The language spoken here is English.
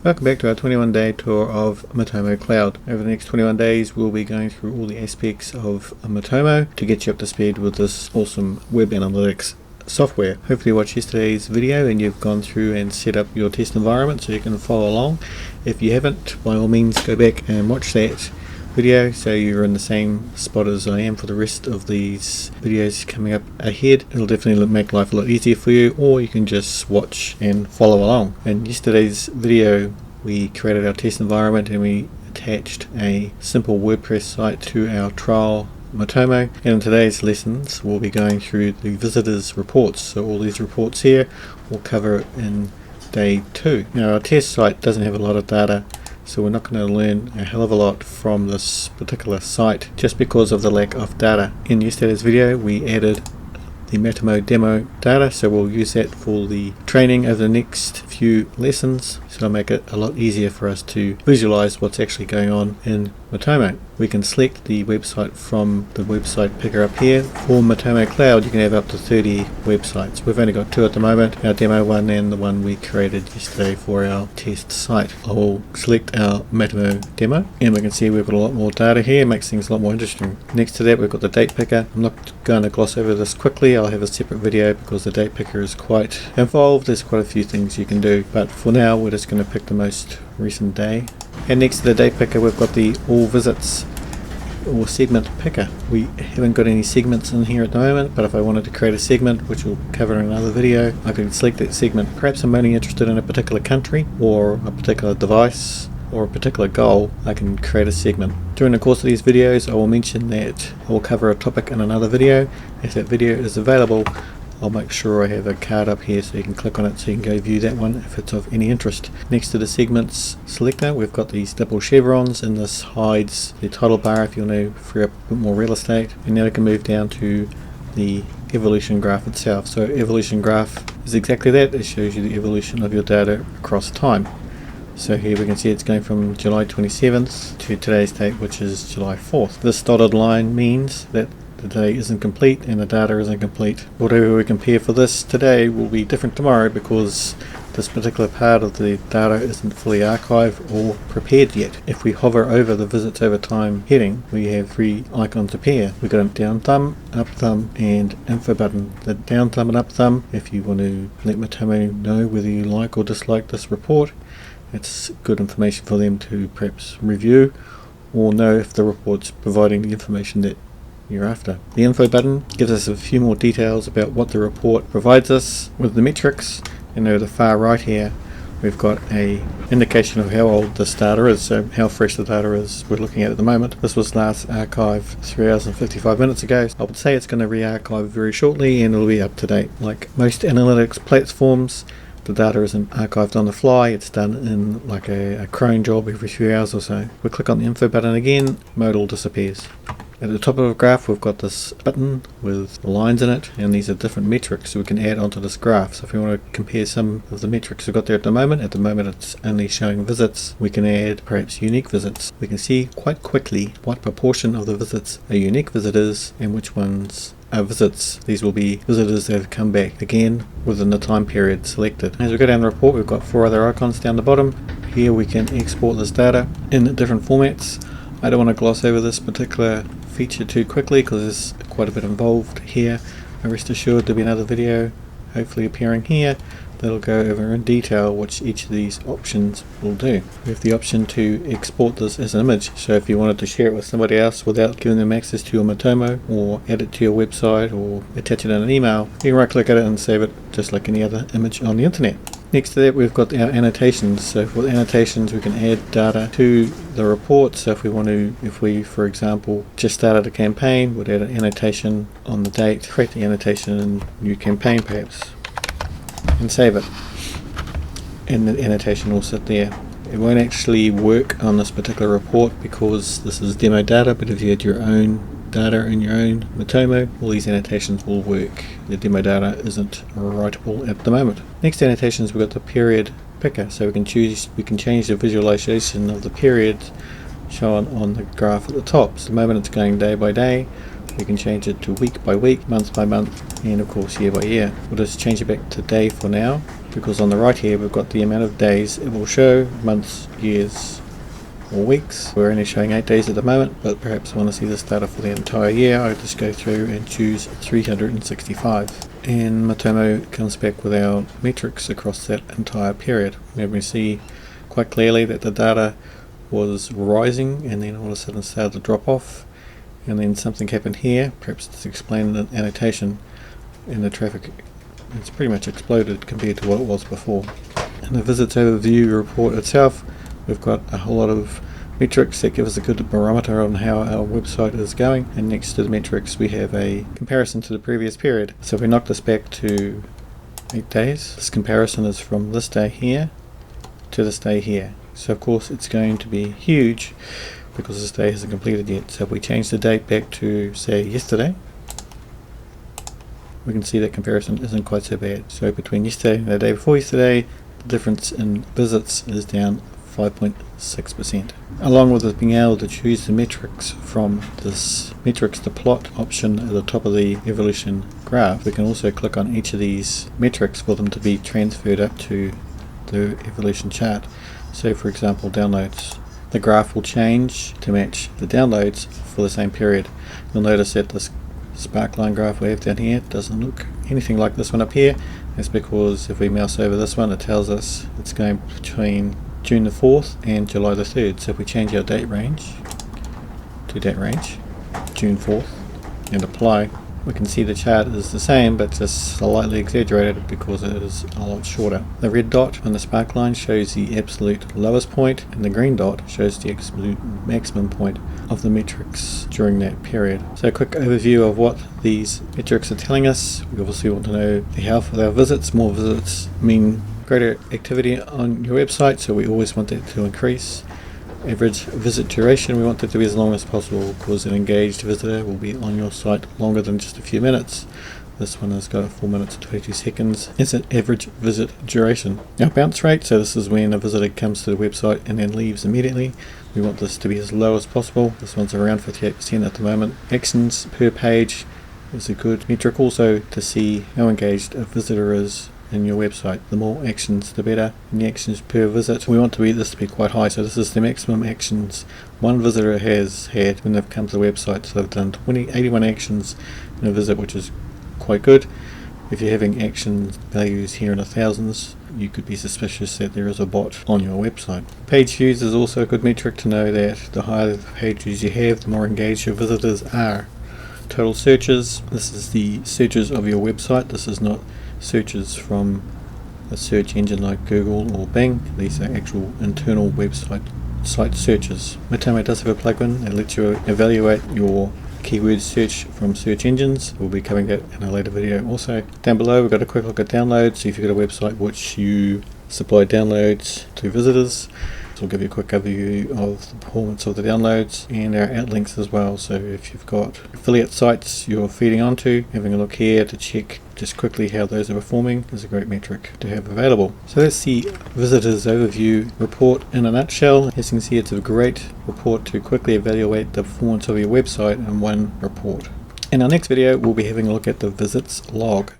Welcome back to our 21-day tour of Matomo Cloud. Over the next 21 days we'll be going through all the aspects of Matomo to get you up to speed with this awesome web analytics software. Hopefully you watched yesterday's video and you've gone through and set up your test environment so you can follow along. If you haven't, by all means go back and watch that video so you're in the same spot as I am for the rest of these videos coming up ahead. It'll definitely make life a lot easier for you, or you can just watch and follow along. In yesterday's video we created our test environment and we attached a simple WordPress site to our trial Matomo, and in today's lessons we'll be going through the visitors reports. So all these reports here we'll cover in day 2. Now our test site doesn't have a lot of data, so we're not going to learn a hell of a lot from this particular site just because of the lack of data. In yesterday's video we added the Matomo demo data, so we'll use that for the training over the next few lessons, so it'll make it a lot easier for us to visualize what's actually going on in Matomo. We can select the website from the website picker up here. For Matomo Cloud you can have up to 30 websites. We've only got 2 at the moment, our demo one and the one we created yesterday for our test site. I will select our Matomo demo and we can see we've got a lot more data here. It makes things a lot more interesting. Next to that we've got the date picker. I'm not going to gloss over this quickly. I'll have a separate video because the date picker is quite involved. There's quite a few things you can do, but for now we're just going to pick the most recent day. And next to the date picker we've got the all visits or segment picker. We haven't got any segments in here at the moment, but if I wanted to create a segment, which we'll cover in another video, I could select that segment. Perhaps I'm only interested in a particular country or a particular device or a particular goal. I can create a segment. During the course of these videos I will mention that I will cover a topic in another video. If that video is available, I'll make sure I have a card up here so you can click on it so you can go view that one if it's of any interest. Next to the segments selector we've got these double chevrons, and this hides the title bar if you want to free up a bit more real estate. And now we can move down to the evolution graph itself. So evolution graph is exactly that. It shows you the evolution of your data across time. So here we can see it's going from July 27th to today's date, which is July 4th. This dotted line means that the day isn't complete and the data isn't complete. Whatever we compare for this today will be different tomorrow because this particular part of the data isn't fully archived or prepared yet. If we hover over the visits over time heading, we have 3 icons appear. We've got a down thumb, up thumb and info button. The down thumb and up thumb, if you want to let Matomo know whether you like or dislike this report, it's good information for them to perhaps review or know if the report's providing the information that you're after. The info button gives us a few more details about what the report provides us with the metrics, and over the far right here we've got a indication of how old this data is, so how fresh the data is we're looking at the moment. This was last archived 3 hours and 55 minutes ago. I would say it's going to re-archive very shortly and it'll be up to date. Like most analytics platforms, the data isn't archived on the fly, it's done in like a cron job every few hours or so. We click on the info button again, modal disappears. At the top of the graph we've got this button with lines in it, and these are different metrics so we can add onto this graph. So if we want to compare some of the metrics we've got there at the moment it's only showing visits. We can add perhaps unique visits. We can see quite quickly what proportion of the visits are unique visitors and which ones are visits. These will be visitors that have come back again within the time period selected. As we go down the report we've got 4 other icons down the bottom. Here we can export this data in different formats. I don't want to gloss over this particular feature too quickly because there's quite a bit involved here. Rest assured there'll be another video hopefully appearing here that'll go over in detail which each of these options will do. We have the option to export this as an image, so if you wanted to share it with somebody else without giving them access to your Matomo or add it to your website or attach it in an email, you can right click at it and save it just like any other image on the internet. Next to that we've got our annotations. So with annotations we can add data to the report. So if we for example just started a campaign, we'd add an annotation on the date, create the annotation in new campaign perhaps and save it, and the annotation will sit there. It won't actually work on this particular report because this is demo data, but if you had your own data in your own Matomo, all these annotations will work. The demo data isn't writable at the moment. Next to annotations we've got the period picker, so we can change the visualization of the period shown on the graph at the top. So at the moment it's going day by day. We can change it to week by week, month by month, and of course year by year. We'll just change it back to day for now. because on the right here we've got the amount of days it will show, months, years or weeks. We're only showing 8 days at the moment, but perhaps I want to see this data for the entire year. I just go through and choose 365, and Matomo comes back with our metrics across that entire period. And we see quite clearly that the data was rising and then all of a sudden started to drop off, and then something happened here. Perhaps it's explained in the annotation, and the traffic, it's pretty much exploded compared to what it was before. In the visits overview report itself, we've got a whole lot of metrics that give us a good barometer on how our website is going, and next to the metrics we have a comparison to the previous period. So if we knock this back to 8 days, this comparison is from this day here to this day here. So of course it's going to be huge because this day hasn't completed yet. So if we change the date back to say yesterday, we can see that comparison isn't quite so bad. So between yesterday and the day before yesterday, the difference in visits is down 5.6%. Along with us being able to choose the metrics from this metrics to plot option at the top of the evolution graph, we can also click on each of these metrics for them to be transferred up to the evolution chart. So for example, downloads. The graph will change to match the downloads for the same period. You'll notice that this sparkline graph we have down here doesn't look anything like this one up here. That's because if we mouse over this one, it tells us it's going between June the 4th and July the 3rd. So if we change our date range to date range, June 4th, and apply, we can see the chart is the same but just slightly exaggerated because it is a lot shorter. The red dot on the sparkline shows the absolute lowest point, and the green dot shows the absolute maximum point of the metrics during that period. So a quick overview of what these metrics are telling us. We obviously want to know the health of our visits. More visits mean greater activity on your website, so we always want that to increase. Average visit duration, we want that to be as long as possible because an engaged visitor will be on your site longer than just a few minutes. This one has got 4 minutes and 22 seconds. It's an average visit duration. Our bounce rate, so this is when a visitor comes to the website and then leaves immediately. We want this to be as low as possible. This one's around 58% at the moment. Actions per page is a good metric also to see how engaged a visitor is in your website. The more actions the better. And the actions per visit, we want this to be quite high. So this is the maximum actions one visitor has had when they've come to the website. So they've done 81 actions in a visit, which is quite good. If you're having action values here in the thousands, you could be suspicious that there is a bot on your website. Page views is also a good metric to know that the higher the page views you have, the more engaged your visitors are. Total searches, this is the searches of your website. This is not searches from a search engine like Google or Bing. These are actual internal website site searches. Matomo does have a plugin that lets you evaluate your keyword search from search engines. We'll be covering that in a later video also. Down below we've got a quick look at downloads. So if you've got a website which you supply downloads to visitors, so we'll give you a quick overview of the performance of the downloads and our outlinks as well. So if you've got affiliate sites you're feeding onto, having a look here to check just quickly how those are performing is a great metric to have available. So that's the visitors overview report in a nutshell. As you can see, it's a great report to quickly evaluate the performance of your website in one report. In our next video we'll be having a look at the visits log.